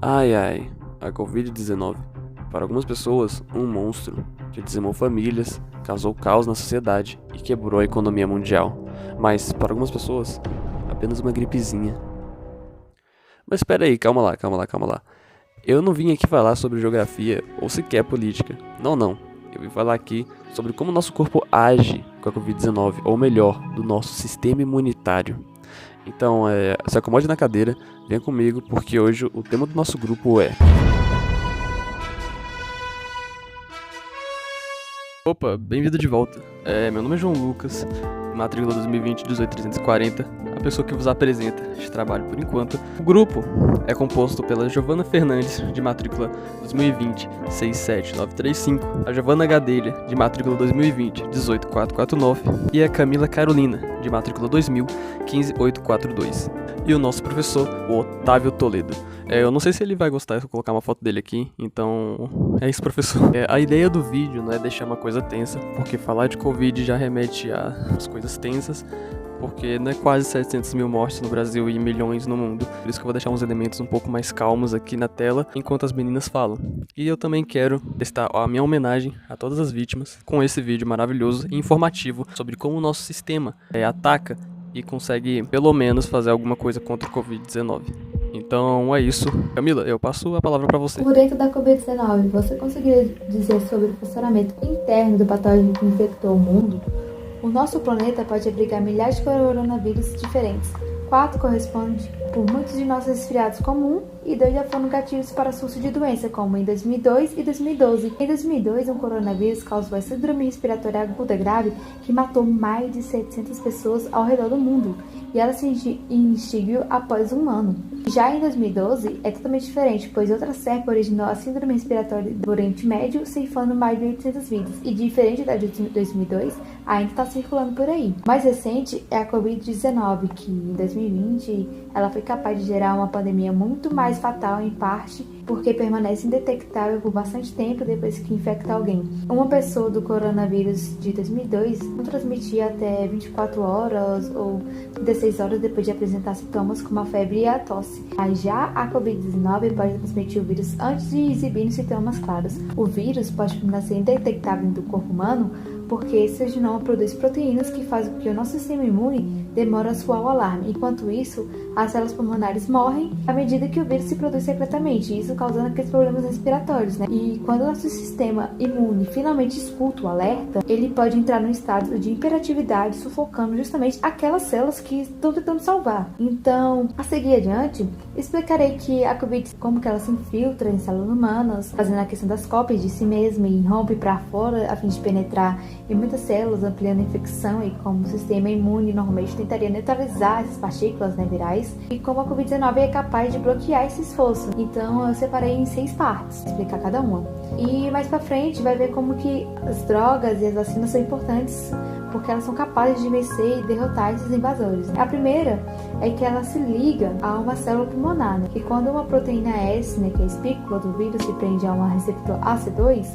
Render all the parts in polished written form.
Ai ai, a Covid-19. Para algumas pessoas, um monstro que dizimou famílias, causou caos na sociedade e quebrou a economia mundial. Mas, para algumas pessoas, apenas uma gripezinha. Mas espera aí, calma lá. Eu não vim aqui falar sobre geografia ou sequer política. Não. Eu vim falar aqui sobre como nosso corpo age com a Covid-19, ou melhor, do nosso sistema imunitário. Então, se acomode na cadeira, venha comigo, porque hoje o tema do nosso grupo é... Opa, bem-vindo de volta. Meu nome é João Lucas, matrícula 2020-18340, a pessoa que vos apresenta este trabalho por enquanto. O grupo é composto pela Giovana Fernandes, de matrícula 2020-67935, a Giovana Gadelha, de matrícula 2020-18449 e a Camila Carolina, de matrícula 2000-15842. E o nosso professor, o Otávio Toledo. Eu não sei se ele vai gostar se eu colocar uma foto dele aqui, então é isso, professor. A ideia do vídeo não é deixar uma coisa tensa, porque falar de Covid já remete a as coisas tensas, porque não é quase 700 mil mortes no Brasil e milhões no mundo. Por isso que eu vou deixar uns elementos um pouco mais calmos aqui na tela, enquanto as meninas falam. E eu também quero prestar a minha homenagem a todas as vítimas com esse vídeo maravilhoso e informativo sobre como o nosso sistema ataca e consegue, pelo menos, fazer alguma coisa contra o Covid-19. Então é isso. Camila, eu passo a palavra para você. Por dentro da Covid-19, você conseguiria dizer sobre o funcionamento interno do patógeno que infectou o mundo? O nosso planeta pode abrigar milhares de coronavírus diferentes. 4 correspondem por muitos de nossos resfriados comum e 2 já foram gatilhos para surto de doença, como em 2002 e 2012. Em 2002, um coronavírus causou a síndrome respiratória aguda grave que matou mais de 700 pessoas ao redor do mundo, e ela se extinguiu após um ano. Já em 2012, é totalmente diferente, pois outra cepa originou a síndrome respiratória do Oriente Médio, ceifando mais de 800 vidas, e diferente da de 2002, ainda está circulando por aí. O mais recente é a Covid-19, que em 2020 ela foi capaz de gerar uma pandemia muito mais fatal, em parte porque permanece indetectável por bastante tempo depois que infecta alguém. Uma pessoa do coronavírus de 2002 não transmitia até 24 horas ou 36 horas depois de apresentar sintomas como a febre e a tosse. Mas já a Covid-19 pode transmitir o vírus antes de exibir sintomas claros. O vírus pode permanecer indetectável do corpo humano porque esse genoma produz proteínas que fazem com que o nosso sistema imune demore a soar o alarme. Enquanto isso, as células pulmonares morrem à medida que o vírus se produz secretamente, isso causando aqueles problemas respiratórios, né? E quando o nosso sistema imune finalmente escuta o alerta, ele pode entrar num estado de hiperatividade, sufocando justamente aquelas células que estão tentando salvar. Então, a seguir adiante, explicarei que a Covid, como que ela se infiltra em células humanas, fazendo a questão das cópias de si mesma e rompe para fora a fim de penetrar em muitas células, ampliando a infecção, e como o sistema imune normalmente tentaria neutralizar essas partículas, né, virais, e como a Covid-19 é capaz de bloquear esse esforço. Então eu separei em 6 partes, explicar cada uma. E mais pra frente vai ver como que as drogas e as vacinas são importantes, porque elas são capazes de vencer e derrotar esses invasores. A primeira é que ela se liga a uma célula pulmonar, né, que quando uma proteína S, né, que é a espícula do vírus, se prende a uma receptor AC2,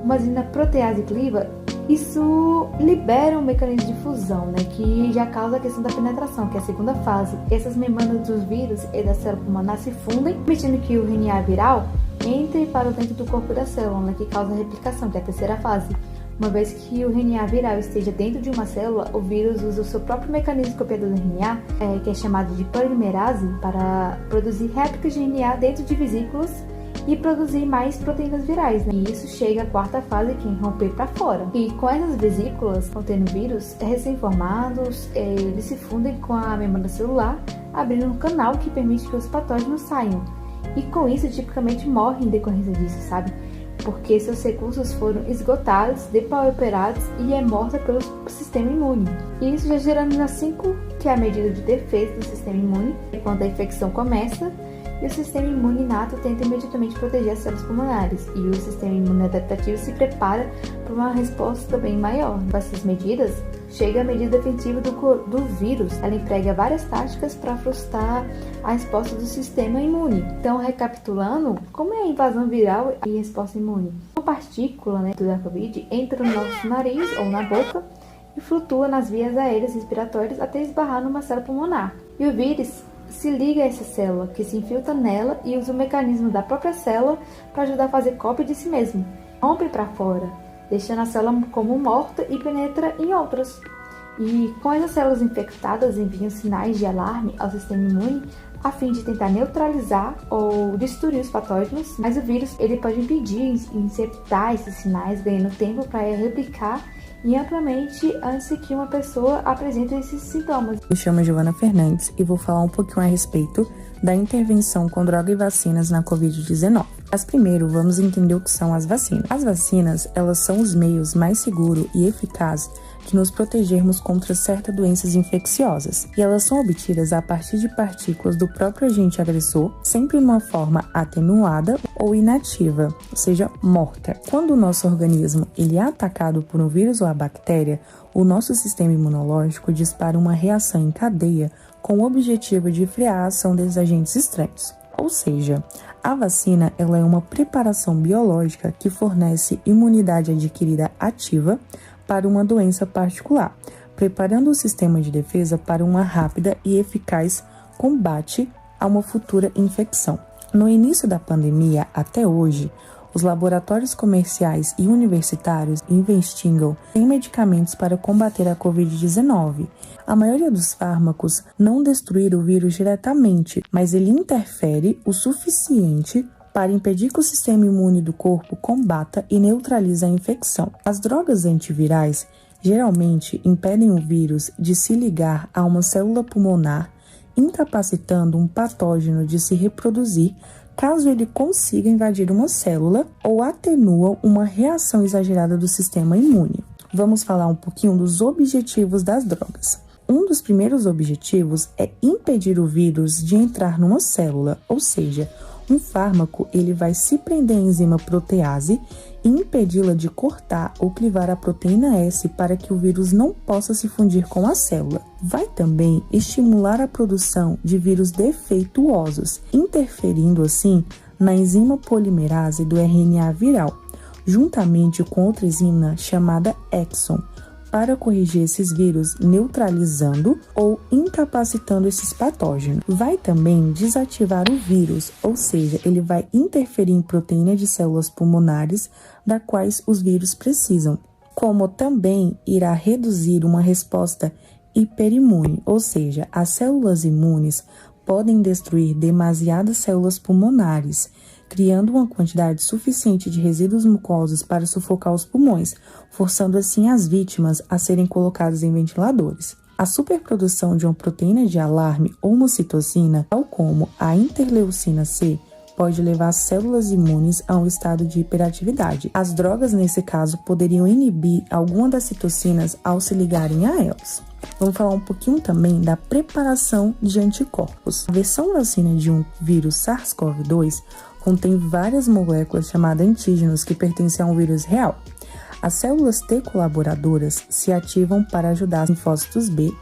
uma enzima protease cliva, isso libera um mecanismo de fusão, né, que já causa a questão da penetração, que é a segunda fase. Essas membranas dos vírus e da célula pulmonar se fundem, permitindo que o RNA viral entre para dentro do corpo da célula, né, que causa a replicação, que é a terceira fase. Uma vez que o RNA viral esteja dentro de uma célula, o vírus usa o seu próprio mecanismo copiador do RNA, que é chamado de polimerase, para produzir réplicas de RNA dentro de vesículas e produzir mais proteínas virais, né? E isso chega à quarta fase, que é romper para fora. E com essas vesículas contendo vírus recém-formados, eles se fundem com a membrana celular, abrindo um canal que permite que os patógenos saiam. E com isso, tipicamente morrem em decorrência disso, sabe? Porque seus recursos foram esgotados, depauperados e é morta pelo sistema imune. E isso já gerando na 5, que é a medida de defesa do sistema imune, quando a infecção começa, e o sistema imune inato tenta imediatamente proteger as células pulmonares, e o sistema imune adaptativo se prepara para uma resposta bem maior. Com essas medidas, chega a medida defensiva do vírus. Ela emprega várias táticas para frustrar a resposta do sistema imune. Então, recapitulando, como é a invasão viral e a resposta imune? Uma partícula, né, da Covid entra no nosso nariz ou na boca e flutua nas vias aéreas respiratórias até esbarrar numa célula pulmonar. E o vírus se liga a essa célula, que se infiltra nela e usa o mecanismo da própria célula para ajudar a fazer cópia de si mesmo. Rompe para fora, deixando a célula como morta e penetra em outras. E com essas células infectadas enviam sinais de alarme ao sistema imune a fim de tentar neutralizar ou destruir os patógenos, mas o vírus ele pode impedir e interceptar esses sinais, ganhando tempo para replicar e amplamente antes que uma pessoa apresente esses sintomas. Me chamo Giovana Fernandes e vou falar um pouquinho a respeito da intervenção com droga e vacinas na Covid-19. Mas primeiro, vamos entender o que são as vacinas. As vacinas, elas são os meios mais seguros e eficazes de nos protegermos contra certas doenças infecciosas. E elas são obtidas a partir de partículas do próprio agente agressor, sempre numa forma atenuada ou inativa, ou seja, morta. Quando o nosso organismo ele é atacado por um vírus ou a bactéria, o nosso sistema imunológico dispara uma reação em cadeia com o objetivo de frear a ação desses agentes estranhos. Ou seja, a vacina ela é uma preparação biológica que fornece imunidade adquirida ativa para uma doença particular, preparando o sistema de defesa para uma rápida e eficaz combate a uma futura infecção. No início da pandemia até hoje, os laboratórios comerciais e universitários investigam em medicamentos para combater a Covid-19. A maioria dos fármacos não destruir o vírus diretamente, mas ele interfere o suficiente para impedir que o sistema imune do corpo combata e neutralize a infecção. As drogas antivirais geralmente impedem o vírus de se ligar a uma célula pulmonar, incapacitando um patógeno de se reproduzir caso ele consiga invadir uma célula ou atenua uma reação exagerada do sistema imune. Vamos falar um pouquinho dos objetivos das drogas. Um dos primeiros objetivos é impedir o vírus de entrar numa célula, ou seja, um fármaco ele vai se prender à enzima protease e impedi-la de cortar ou clivar a proteína S para que o vírus não possa se fundir com a célula. Vai também estimular a produção de vírus defeituosos, interferindo assim na enzima polimerase do RNA viral, juntamente com outra enzima chamada exon, para corrigir esses vírus, neutralizando ou incapacitando esses patógenos. Vai também desativar o vírus, ou seja, ele vai interferir em proteína de células pulmonares, da quais os vírus precisam, como também irá reduzir uma resposta hiperimune, ou seja, as células imunes podem destruir demasiadas células pulmonares, criando uma quantidade suficiente de resíduos mucosos para sufocar os pulmões, forçando assim as vítimas a serem colocadas em ventiladores. A superprodução de uma proteína de alarme ou uma citocina, tal como a interleucina C, pode levar as células imunes a um estado de hiperatividade. As drogas, nesse caso, poderiam inibir alguma das citocinas ao se ligarem a elas. Vamos falar um pouquinho também da preparação de anticorpos. A versão vacina de um vírus SARS-CoV-2 contém várias moléculas chamadas antígenos que pertencem a um vírus real. As células T colaboradoras se ativam para ajudar os linfócitos B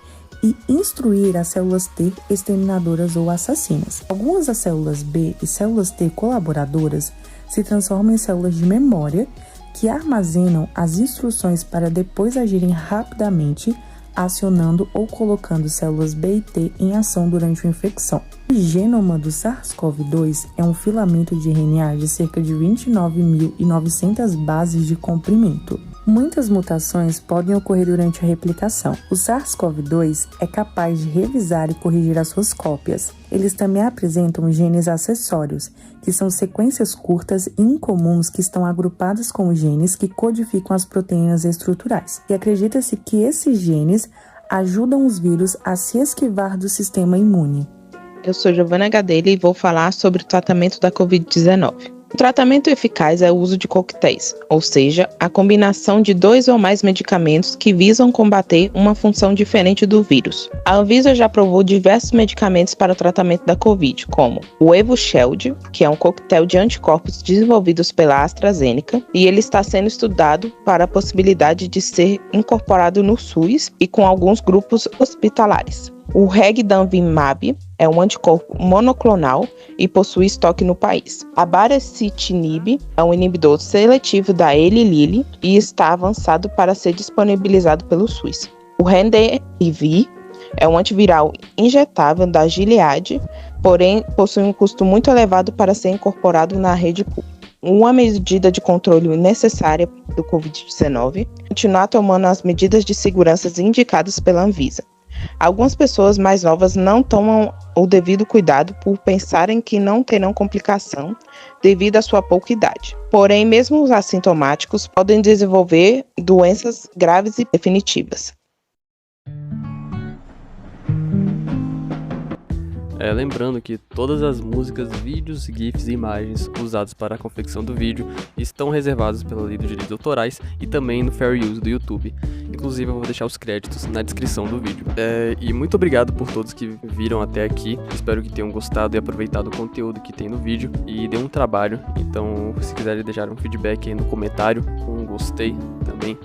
e instruir as células T exterminadoras ou assassinas. Algumas das células B e células T colaboradoras se transformam em células de memória que armazenam as instruções para depois agirem rapidamente, acionando ou colocando células B e T em ação durante uma infecção. O genoma do SARS-CoV-2 é um filamento de RNA de cerca de 29.900 bases de comprimento. Muitas mutações podem ocorrer durante a replicação. O SARS-CoV-2 é capaz de revisar e corrigir as suas cópias. Eles também apresentam genes acessórios, que são sequências curtas e incomuns que estão agrupadas com genes que codificam as proteínas estruturais. E acredita-se que esses genes ajudam os vírus a se esquivar do sistema imune. Eu sou Giovana Gadelha e vou falar sobre o tratamento da Covid-19. O tratamento eficaz é o uso de coquetéis, ou seja, a combinação de 2 ou mais medicamentos que visam combater uma função diferente do vírus. A Anvisa já aprovou diversos medicamentos para o tratamento da Covid, como o Evusheld, que é um coquetel de anticorpos desenvolvidos pela AstraZeneca, e ele está sendo estudado para a possibilidade de ser incorporado no SUS e com alguns grupos hospitalares. O Regdamvimab é um anticorpo monoclonal e possui estoque no país. A Baricitinib é um inibidor seletivo da Eli Lilly e está avançado para ser disponibilizado pelo SUS. O Remdesivir É um antiviral injetável da Gilead, porém possui um custo muito elevado para ser incorporado na rede pública. Uma medida de controle necessária do Covid-19 é continuar tomando as medidas de segurança indicadas pela Anvisa. Algumas pessoas mais novas não tomam o devido cuidado por pensarem que não terão complicação devido à sua pouca idade. Porém, mesmo os assintomáticos podem desenvolver doenças graves e definitivas. Lembrando que todas as músicas, vídeos, GIFs e imagens usados para a confecção do vídeo estão reservados pela Lei dos Direitos Autorais e também no Fair Use do YouTube. Inclusive eu vou deixar os créditos na descrição do vídeo. E muito obrigado por todos que viram até aqui. Espero que tenham gostado e aproveitado o conteúdo que tem no vídeo. E deu um trabalho, então se quiserem deixar um feedback aí no comentário, um gostei também,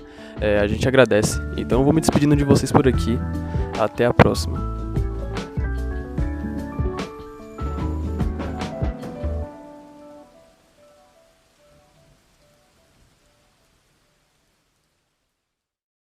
a gente agradece. Então eu vou me despedindo de vocês por aqui. Até a próxima.